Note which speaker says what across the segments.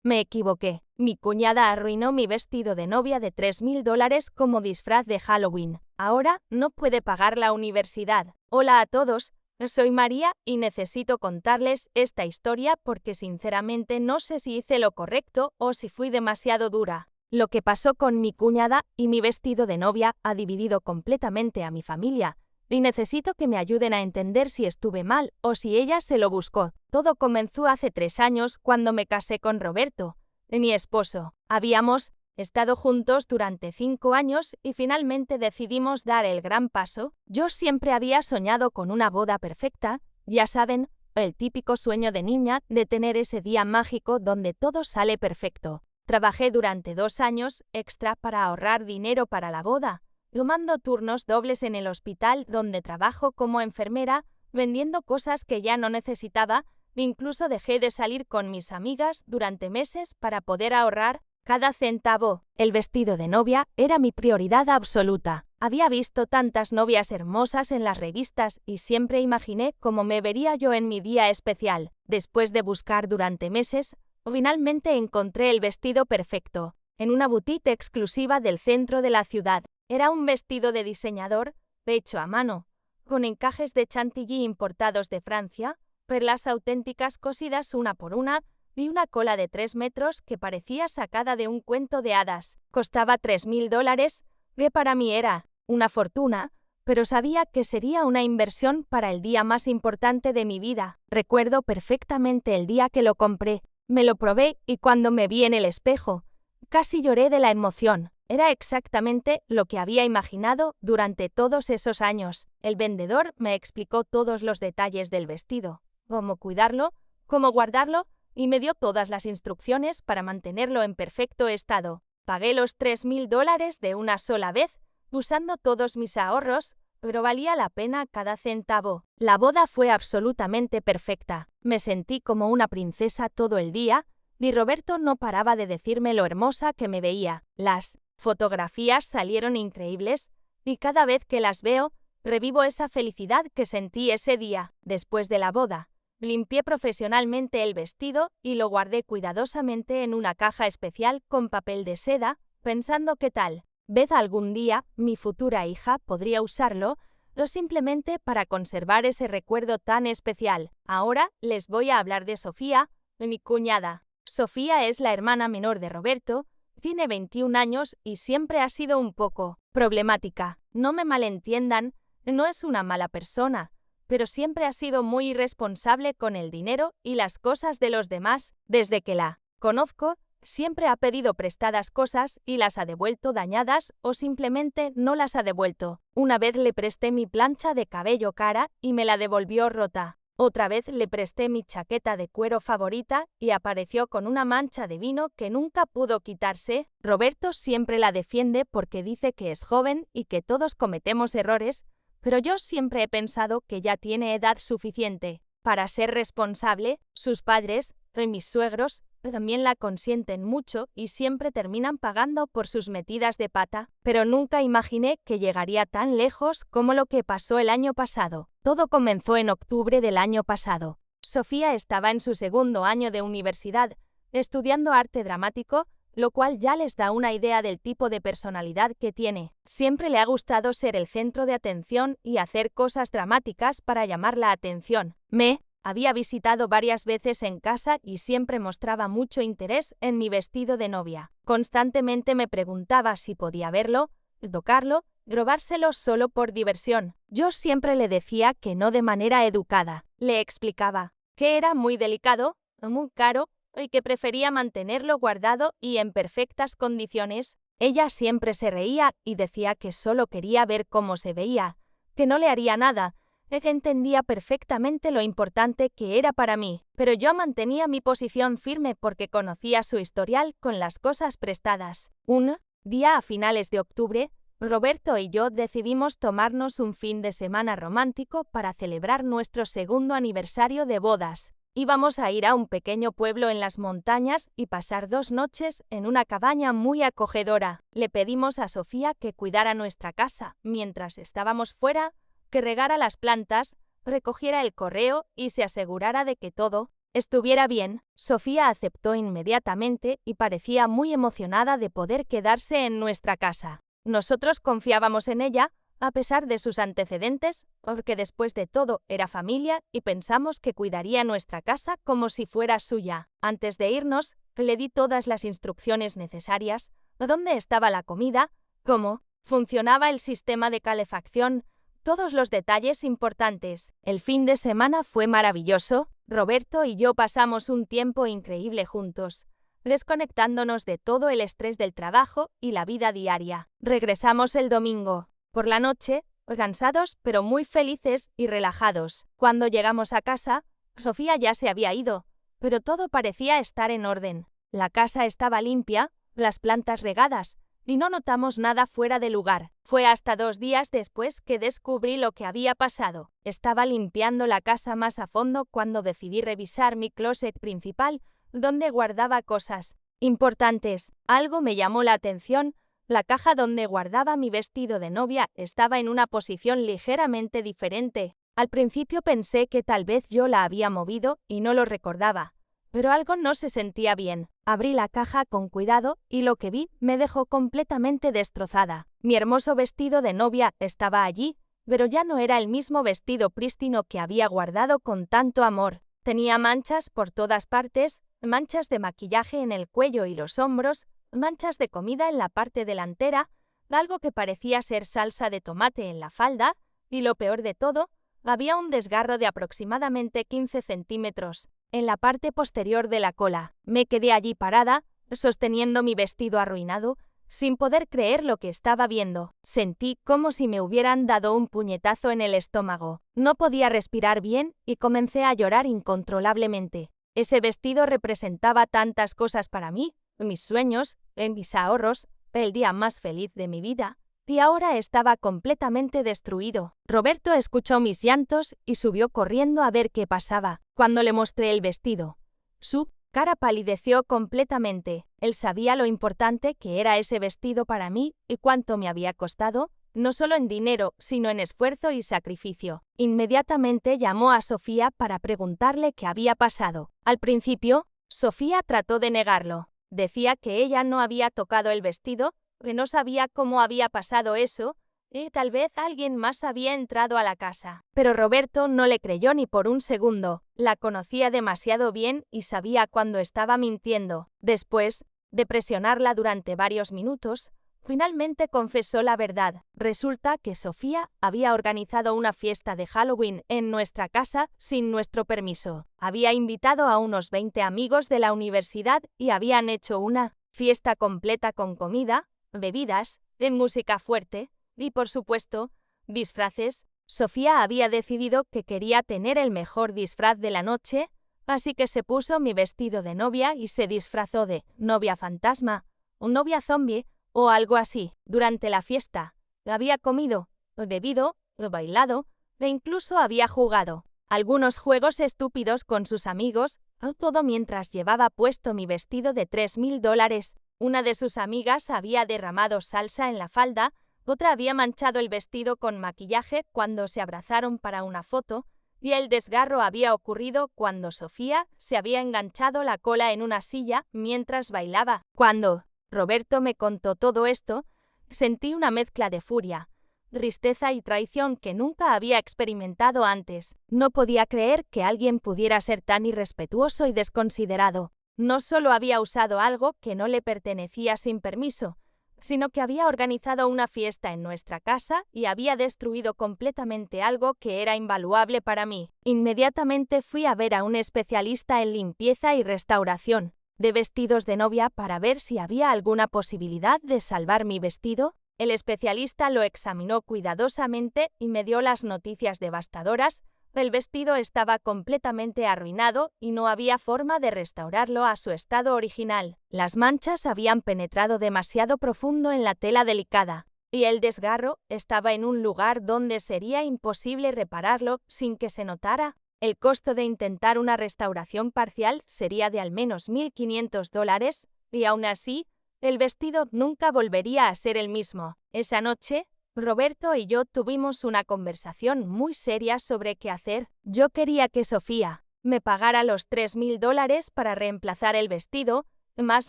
Speaker 1: Me equivoqué. Mi cuñada arruinó mi vestido de novia de $3000 como disfraz de Halloween. Ahora no puede pagar la universidad. Hola a todos, soy María y necesito contarles esta historia porque sinceramente no sé si hice lo correcto o si fui demasiado dura. Lo que pasó con mi cuñada y mi vestido de novia ha dividido completamente a mi familia. Y necesito que me ayuden a entender si estuve mal o si ella se lo buscó. Todo comenzó hace 3 años cuando me casé con Roberto, mi esposo. Habíamos estado juntos durante 5 años y finalmente decidimos dar el gran paso. Yo siempre había soñado con una boda perfecta, ya saben, el típico sueño de niña de tener ese día mágico donde todo sale perfecto. Trabajé durante 2 años extra para ahorrar dinero para la boda, tomando turnos dobles en el hospital donde trabajo como enfermera, vendiendo cosas que ya no necesitaba, incluso dejé de salir con mis amigas durante meses para poder ahorrar cada centavo. El vestido de novia era mi prioridad absoluta. Había visto tantas novias hermosas en las revistas y siempre imaginé cómo me vería yo en mi día especial. Después de buscar durante meses, finalmente encontré el vestido perfecto, en una boutique exclusiva del centro de la ciudad. Era un vestido de diseñador, hecho a mano, con encajes de chantilly importados de Francia, perlas auténticas cosidas una por una, y una cola de 3 metros que parecía sacada de un cuento de hadas. Costaba $3000, que para mí era una fortuna, pero sabía que sería una inversión para el día más importante de mi vida. Recuerdo perfectamente el día que lo compré. Me lo probé y cuando me vi en el espejo, casi lloré de la emoción. Era exactamente lo que había imaginado durante todos esos años. El vendedor me explicó todos los detalles del vestido, cómo cuidarlo, cómo guardarlo, y me dio todas las instrucciones para mantenerlo en perfecto estado. Pagué los $3000 de una sola vez, usando todos mis ahorros, pero valía la pena cada centavo. La boda fue absolutamente perfecta. Me sentí como una princesa todo el día, y Roberto no paraba de decirme lo hermosa que me veía. Las fotografías salieron increíbles, y cada vez que las veo, revivo esa felicidad que sentí ese día. Después de la boda, limpié profesionalmente el vestido y lo guardé cuidadosamente en una caja especial con papel de seda, pensando que tal vez algún día mi futura hija podría usarlo, o simplemente para conservar ese recuerdo tan especial. Ahora les voy a hablar de Sofía, mi cuñada. Sofía es la hermana menor de Roberto, tiene 21 años y siempre ha sido un poco problemática. No me malentiendan, no es una mala persona, pero siempre ha sido muy irresponsable con el dinero y las cosas de los demás. Desde que la conozco, siempre ha pedido prestadas cosas y las ha devuelto dañadas o simplemente no las ha devuelto. Una vez le presté mi plancha de cabello cara y me la devolvió rota. Otra vez le presté mi chaqueta de cuero favorita y apareció con una mancha de vino que nunca pudo quitarse. Roberto siempre la defiende porque dice que es joven y que todos cometemos errores, pero yo siempre he pensado que ya tiene edad suficiente para ser responsable. Sus padres, y mis suegros, también la consienten mucho y siempre terminan pagando por sus metidas de pata, pero nunca imaginé que llegaría tan lejos como lo que pasó el año pasado. Todo comenzó en octubre del año pasado. Sofía estaba en su 2º año de universidad, estudiando arte dramático, lo cual ya les da una idea del tipo de personalidad que tiene. Siempre le ha gustado ser el centro de atención y hacer cosas dramáticas para llamar la atención. Me había visitado varias veces en casa y siempre mostraba mucho interés en mi vestido de novia. Constantemente me preguntaba si podía verlo, tocarlo, robárselo solo por diversión. Yo siempre le decía que no de manera educada. Le explicaba que era muy delicado, muy caro, y que prefería mantenerlo guardado y en perfectas condiciones. Ella siempre se reía y decía que solo quería ver cómo se veía, que no le haría nada. Ella entendía perfectamente lo importante que era para mí, pero yo mantenía mi posición firme porque conocía su historial con las cosas prestadas. Un día a finales de octubre, Roberto y yo decidimos tomarnos un fin de semana romántico para celebrar nuestro 2º aniversario de bodas. Íbamos a ir a un pequeño pueblo en las montañas y pasar 2 noches en una cabaña muy acogedora. Le pedimos a Sofía que cuidara nuestra casa mientras estábamos fuera, que regara las plantas, recogiera el correo y se asegurara de que todo estuviera bien. Sofía aceptó inmediatamente y parecía muy emocionada de poder quedarse en nuestra casa. Nosotros confiábamos en ella, a pesar de sus antecedentes, porque después de todo era familia y pensamos que cuidaría nuestra casa como si fuera suya. Antes de irnos, le di todas las instrucciones necesarias, dónde estaba la comida, cómo funcionaba el sistema de calefacción, todos los detalles importantes. El fin de semana fue maravilloso. Roberto y yo pasamos un tiempo increíble juntos, desconectándonos de todo el estrés del trabajo y la vida diaria. Regresamos el domingo por la noche, cansados pero muy felices y relajados. Cuando llegamos a casa, Sofía ya se había ido, pero todo parecía estar en orden. La casa estaba limpia, las plantas regadas, y no notamos nada fuera de lugar. Fue hasta 2 días después que descubrí lo que había pasado. Estaba limpiando la casa más a fondo cuando decidí revisar mi closet principal, donde guardaba cosas importantes. Algo me llamó la atención. La caja donde guardaba mi vestido de novia estaba en una posición ligeramente diferente. Al principio pensé que tal vez yo la había movido y no lo recordaba, pero algo no se sentía bien. Abrí la caja con cuidado y lo que vi me dejó completamente destrozada. Mi hermoso vestido de novia estaba allí, pero ya no era el mismo vestido prístino que había guardado con tanto amor. Tenía manchas por todas partes, manchas de maquillaje en el cuello y los hombros, manchas de comida en la parte delantera, algo que parecía ser salsa de tomate en la falda, y lo peor de todo, había un desgarro de aproximadamente 15 centímetros en la parte posterior de la cola. Me quedé allí parada, sosteniendo mi vestido arruinado, sin poder creer lo que estaba viendo. Sentí como si me hubieran dado un puñetazo en el estómago. No podía respirar bien y comencé a llorar incontrolablemente. Ese vestido representaba tantas cosas para mí, mis sueños, mis ahorros, el día más feliz de mi vida, y ahora estaba completamente destruido. Roberto escuchó mis llantos y subió corriendo a ver qué pasaba. Cuando le mostré el vestido, su cara palideció completamente. Él sabía lo importante que era ese vestido para mí y cuánto me había costado, no solo en dinero, sino en esfuerzo y sacrificio. Inmediatamente llamó a Sofía para preguntarle qué había pasado. Al principio, Sofía trató de negarlo. Decía que ella no había tocado el vestido, que no sabía cómo había pasado eso, y tal vez alguien más había entrado a la casa. Pero Roberto no le creyó ni por un segundo. La conocía demasiado bien y sabía cuándo estaba mintiendo. Después de presionarla durante varios minutos, finalmente confesó la verdad. Resulta que Sofía había organizado una fiesta de Halloween en nuestra casa sin nuestro permiso. Había invitado a unos 20 amigos de la universidad y habían hecho una fiesta completa con comida, bebidas, música fuerte y, por supuesto, disfraces. Sofía había decidido que quería tener el mejor disfraz de la noche, así que se puso mi vestido de novia y se disfrazó de novia fantasma o novia zombie o algo así. Durante la fiesta, había comido, bebido, bailado e incluso había jugado algunos juegos estúpidos con sus amigos, todo mientras llevaba puesto mi vestido de $3.000. Una de sus amigas había derramado salsa en la falda, otra había manchado el vestido con maquillaje cuando se abrazaron para una foto, y el desgarro había ocurrido cuando Sofía se había enganchado la cola en una silla mientras bailaba. Cuando Roberto me contó todo esto, sentí una mezcla de furia, tristeza y traición que nunca había experimentado antes. No podía creer que alguien pudiera ser tan irrespetuoso y desconsiderado. No solo había usado algo que no le pertenecía sin permiso, sino que había organizado una fiesta en nuestra casa y había destruido completamente algo que era invaluable para mí. Inmediatamente fui a ver a un especialista en limpieza y restauración de vestidos de novia para ver si había alguna posibilidad de salvar mi vestido. El especialista lo examinó cuidadosamente y me dio las noticias devastadoras. El vestido estaba completamente arruinado y no había forma de restaurarlo a su estado original. Las manchas habían penetrado demasiado profundo en la tela delicada, y el desgarro estaba en un lugar donde sería imposible repararlo sin que se notara. El costo de intentar una restauración parcial sería de al menos $1.500, y aún así, el vestido nunca volvería a ser el mismo. Esa noche, Roberto y yo tuvimos una conversación muy seria sobre qué hacer. Yo quería que Sofía me pagara los $3.000 para reemplazar el vestido, más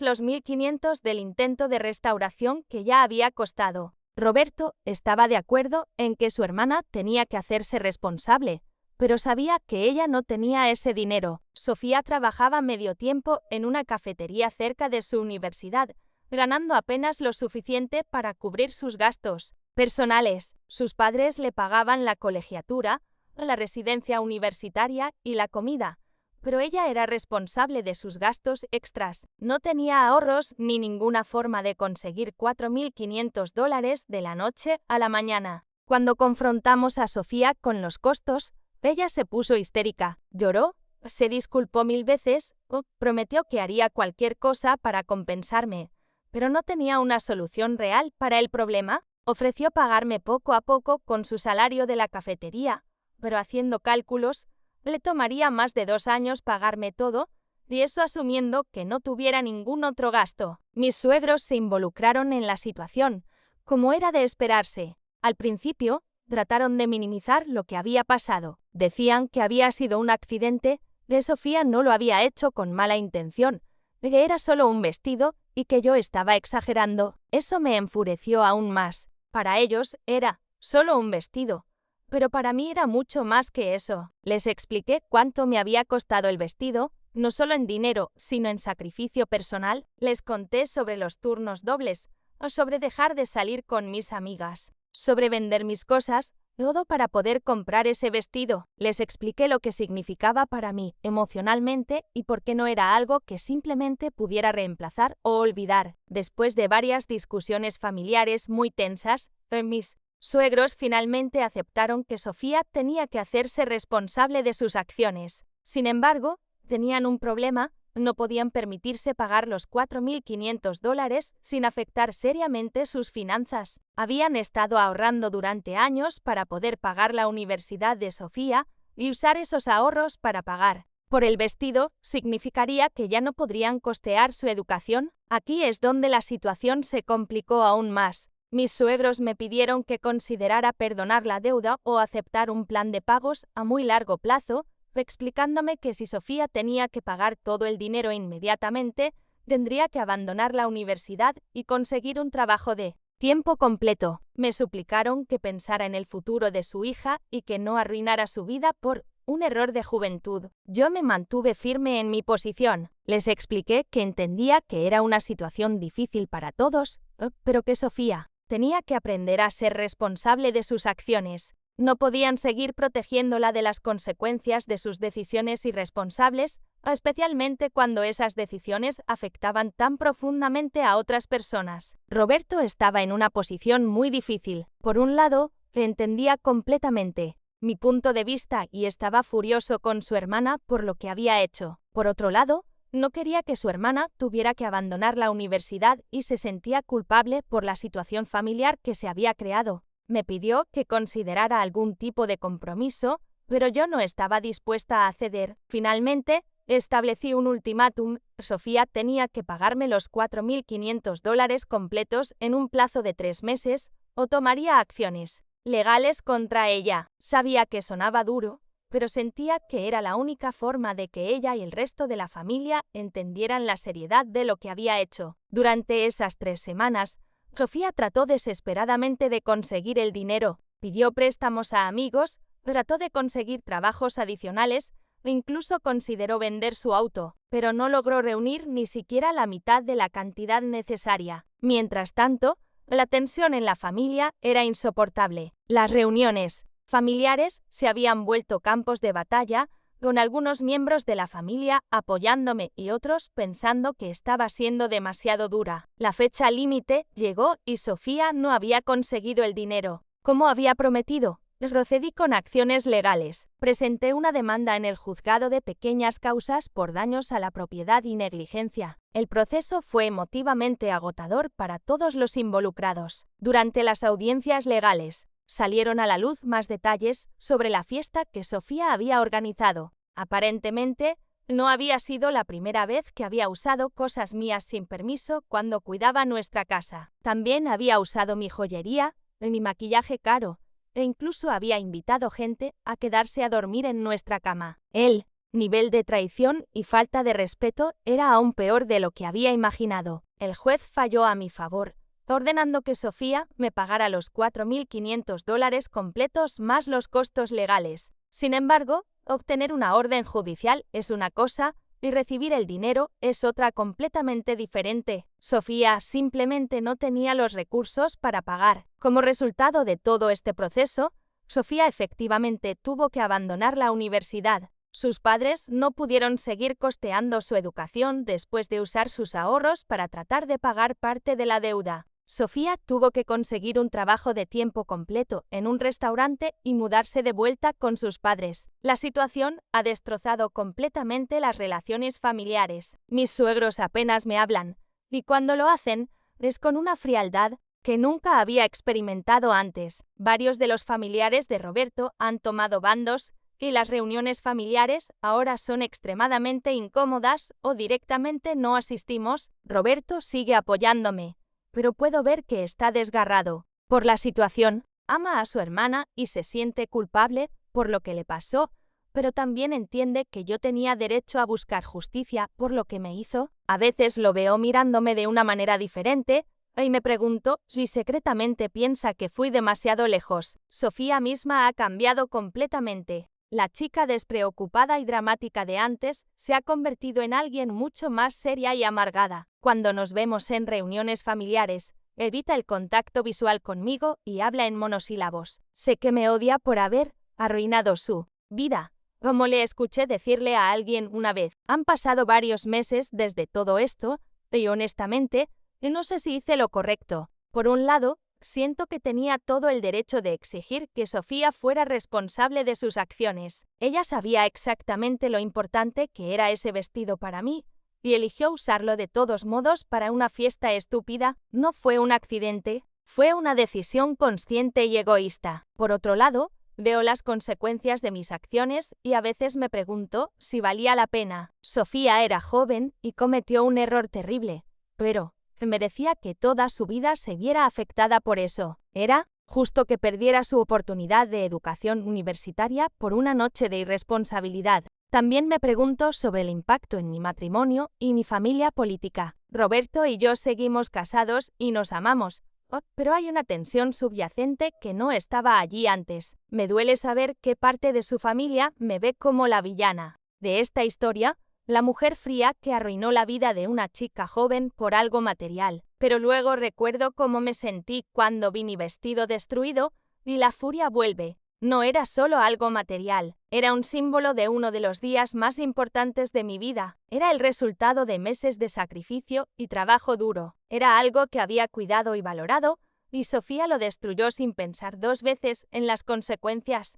Speaker 1: los 1.500 del intento de restauración que ya había costado. Roberto estaba de acuerdo en que su hermana tenía que hacerse responsable, pero sabía que ella no tenía ese dinero. Sofía trabajaba medio tiempo en una cafetería cerca de su universidad, ganando apenas lo suficiente para cubrir sus gastos personales. Sus padres le pagaban la colegiatura, la residencia universitaria y la comida, pero ella era responsable de sus gastos extras. No tenía ahorros ni ninguna forma de conseguir $4.500 de la noche a la mañana. Cuando confrontamos a Sofía con los costos, ella se puso histérica, lloró, se disculpó 1000 veces, prometió que haría cualquier cosa para compensarme, pero no tenía una solución real para el problema. Ofreció pagarme poco a poco con su salario de la cafetería, pero haciendo cálculos, le tomaría más de 2 años pagarme todo, y eso asumiendo que no tuviera ningún otro gasto. Mis suegros se involucraron en la situación, como era de esperarse. Al principio, trataron de minimizar lo que había pasado. Decían que había sido un accidente, que Sofía no lo había hecho con mala intención, que era solo un vestido y que yo estaba exagerando. Eso me enfureció aún más. Para ellos era solo un vestido, pero para mí era mucho más que eso. Les expliqué cuánto me había costado el vestido, no solo en dinero, sino en sacrificio personal. Les conté sobre los turnos dobles, o sobre dejar de salir con mis amigas, sobre vender mis cosas, todo para poder comprar ese vestido. Les expliqué lo que significaba para mí emocionalmente y por qué no era algo que simplemente pudiera reemplazar o olvidar. Después de varias discusiones familiares muy tensas, mis suegros finalmente aceptaron que Sofía tenía que hacerse responsable de sus acciones. Sin embargo, tenían un problema. No podían permitirse pagar los $4.500 sin afectar seriamente sus finanzas. Habían estado ahorrando durante años para poder pagar la universidad de Sofía y usar esos ahorros para pagar por el vestido significaría que ya no podrían costear su educación. Aquí es donde la situación se complicó aún más. Mis suegros me pidieron que considerara perdonar la deuda o aceptar un plan de pagos a muy largo plazo, explicándome que si Sofía tenía que pagar todo el dinero inmediatamente, tendría que abandonar la universidad y conseguir un trabajo de tiempo completo. Me suplicaron que pensara en el futuro de su hija y que no arruinara su vida por un error de juventud. Yo me mantuve firme en mi posición. Les expliqué que entendía que era una situación difícil para todos, pero que Sofía tenía que aprender a ser responsable de sus acciones. No podían seguir protegiéndola de las consecuencias de sus decisiones irresponsables, especialmente cuando esas decisiones afectaban tan profundamente a otras personas. Roberto estaba en una posición muy difícil. Por un lado, entendía completamente mi punto de vista y estaba furioso con su hermana por lo que había hecho. Por otro lado, no quería que su hermana tuviera que abandonar la universidad y se sentía culpable por la situación familiar que se había creado. Me pidió que considerara algún tipo de compromiso, pero yo no estaba dispuesta a ceder. Finalmente, establecí un ultimátum. Sofía tenía que pagarme los $4.500 completos en un plazo de 3 meses, o tomaría acciones legales contra ella. Sabía que sonaba duro, pero sentía que era la única forma de que ella y el resto de la familia entendieran la seriedad de lo que había hecho. Durante esas 3 semanas, Sofía trató desesperadamente de conseguir el dinero, pidió préstamos a amigos, trató de conseguir trabajos adicionales e incluso consideró vender su auto, pero no logró reunir ni siquiera la mitad de la cantidad necesaria. Mientras tanto, la tensión en la familia era insoportable. Las reuniones familiares se habían vuelto campos de batalla, con algunos miembros de la familia apoyándome y otros pensando que estaba siendo demasiado dura. La fecha límite llegó y Sofía no había conseguido el dinero, como había prometido. Procedí con acciones legales. Presenté una demanda en el juzgado de pequeñas causas por daños a la propiedad y negligencia. El proceso fue emotivamente agotador para todos los involucrados. Durante las audiencias legales, salieron a la luz más detalles sobre la fiesta que Sofía había organizado. Aparentemente, no había sido la primera vez que había usado cosas mías sin permiso cuando cuidaba nuestra casa. También había usado mi joyería, mi maquillaje caro, e incluso había invitado gente a quedarse a dormir en nuestra cama. Él Nivel de traición y falta de respeto era aún peor de lo que había imaginado. El juez falló a mi favor, ordenando que Sofía me pagara los $4.500 completos más los costos legales. Sin embargo, obtener una orden judicial es una cosa y recibir el dinero es otra completamente diferente. Sofía simplemente no tenía los recursos para pagar. Como resultado de todo este proceso, Sofía efectivamente tuvo que abandonar la universidad. Sus padres no pudieron seguir costeando su educación después de usar sus ahorros para tratar de pagar parte de la deuda. Sofía tuvo que conseguir un trabajo de tiempo completo en un restaurante y mudarse de vuelta con sus padres. La situación ha destrozado completamente las relaciones familiares. Mis suegros apenas me hablan, y cuando lo hacen, es con una frialdad que nunca había experimentado antes. Varios de los familiares de Roberto han tomado bandos y las reuniones familiares ahora son extremadamente incómodas o directamente no asistimos. Roberto sigue apoyándome, pero puedo ver que está desgarrado por la situación. Ama a su hermana y se siente culpable por lo que le pasó, pero también entiende que yo tenía derecho a buscar justicia por lo que me hizo. A veces lo veo mirándome de una manera diferente y me pregunto si secretamente piensa que fui demasiado lejos. Sofía misma ha cambiado completamente. La chica despreocupada y dramática de antes se ha convertido en alguien mucho más seria y amargada. Cuando nos vemos en reuniones familiares, evita el contacto visual conmigo y habla en monosílabos. Sé que me odia por haber arruinado su vida, como le escuché decirle a alguien una vez. Han pasado varios meses desde todo esto, y honestamente, no sé si hice lo correcto. Por un lado, siento que tenía todo el derecho de exigir que Sofía fuera responsable de sus acciones. Ella sabía exactamente lo importante que era ese vestido para mí, y eligió usarlo de todos modos para una fiesta estúpida. No fue un accidente, fue una decisión consciente y egoísta. Por otro lado, veo las consecuencias de mis acciones y a veces me pregunto si valía la pena. Sofía era joven y cometió un error terrible, pero merecía que toda su vida se viera afectada por eso. Era justo que perdiera su oportunidad de educación universitaria por una noche de irresponsabilidad. También me pregunto sobre el impacto en mi matrimonio y mi familia política. Roberto y yo seguimos casados y nos amamos, pero hay una tensión subyacente que no estaba allí antes. Me duele saber qué parte de su familia me ve como la villana de esta historia, la mujer fría que arruinó la vida de una chica joven por algo material. Pero luego recuerdo cómo me sentí cuando vi mi vestido destruido y la furia vuelve. No era solo algo material, era un símbolo de uno de los días más importantes de mi vida. Era el resultado de meses de sacrificio y trabajo duro. Era algo que había cuidado y valorado, y Sofía lo destruyó sin pensar dos veces en las consecuencias.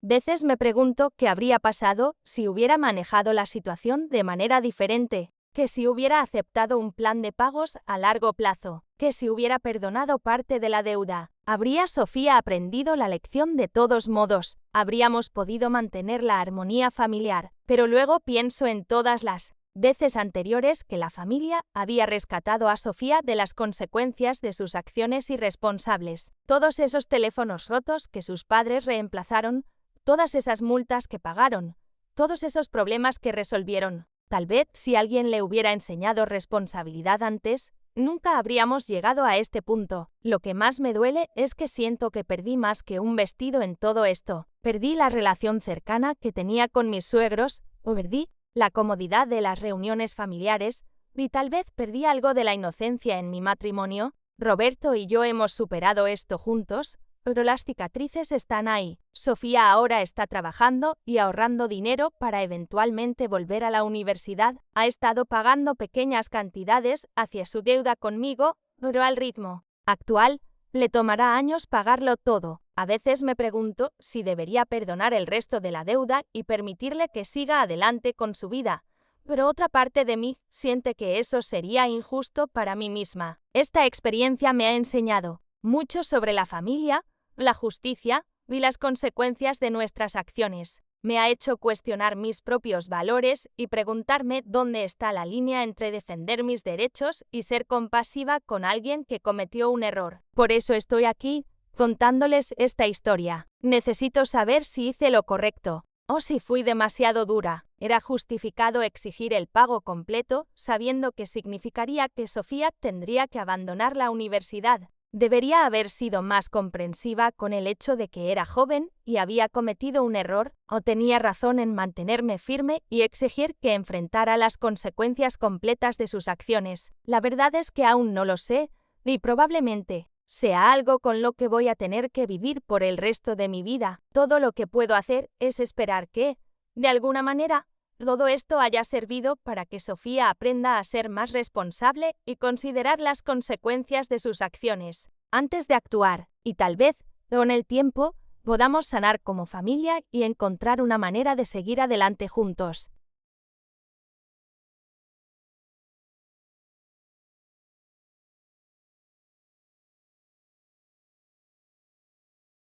Speaker 1: Veces me pregunto qué habría pasado si hubiera manejado la situación de manera diferente, que si hubiera aceptado un plan de pagos a largo plazo, que si hubiera perdonado parte de la deuda. ¿Habría Sofía aprendido la lección de todos modos? ¿Habríamos podido mantener la armonía familiar? Pero luego pienso en todas las veces anteriores que la familia había rescatado a Sofía de las consecuencias de sus acciones irresponsables. Todos esos teléfonos rotos que sus padres reemplazaron, todas esas multas que pagaron, todos esos problemas que resolvieron. Tal vez si alguien le hubiera enseñado responsabilidad antes, nunca habríamos llegado a este punto. Lo que más me duele es que siento que perdí más que un vestido en todo esto. Perdí la relación cercana que tenía con mis suegros, o perdí la comodidad de las reuniones familiares, y tal vez perdí algo de la inocencia en mi matrimonio. Roberto y yo hemos superado esto juntos, pero las cicatrices están ahí. Sofía ahora está trabajando y ahorrando dinero para eventualmente volver a la universidad. Ha estado pagando pequeñas cantidades hacia su deuda conmigo, pero al ritmo actual le tomará años pagarlo todo. A veces me pregunto si debería perdonar el resto de la deuda y permitirle que siga adelante con su vida. Pero otra parte de mí siente que eso sería injusto para mí misma. Esta experiencia me ha enseñado mucho sobre la familia, la justicia y las consecuencias de nuestras acciones. Me ha hecho cuestionar mis propios valores y preguntarme dónde está la línea entre defender mis derechos y ser compasiva con alguien que cometió un error. Por eso estoy aquí, contándoles esta historia. Necesito saber si hice lo correcto. O si fui demasiado dura. Era justificado exigir el pago completo, sabiendo que significaría que Sofía tendría que abandonar la universidad. Debería haber sido más comprensiva con el hecho de que era joven y había cometido un error, o tenía razón en mantenerme firme y exigir que enfrentara las consecuencias completas de sus acciones. La verdad es que aún no lo sé, y probablemente sea algo con lo que voy a tener que vivir por el resto de mi vida. Todo lo que puedo hacer es esperar que, de alguna manera, todo esto haya servido para que Sofía aprenda a ser más responsable y considerar las consecuencias de sus acciones antes de actuar, y tal vez, con el tiempo, podamos sanar como familia y encontrar una manera de seguir adelante juntos.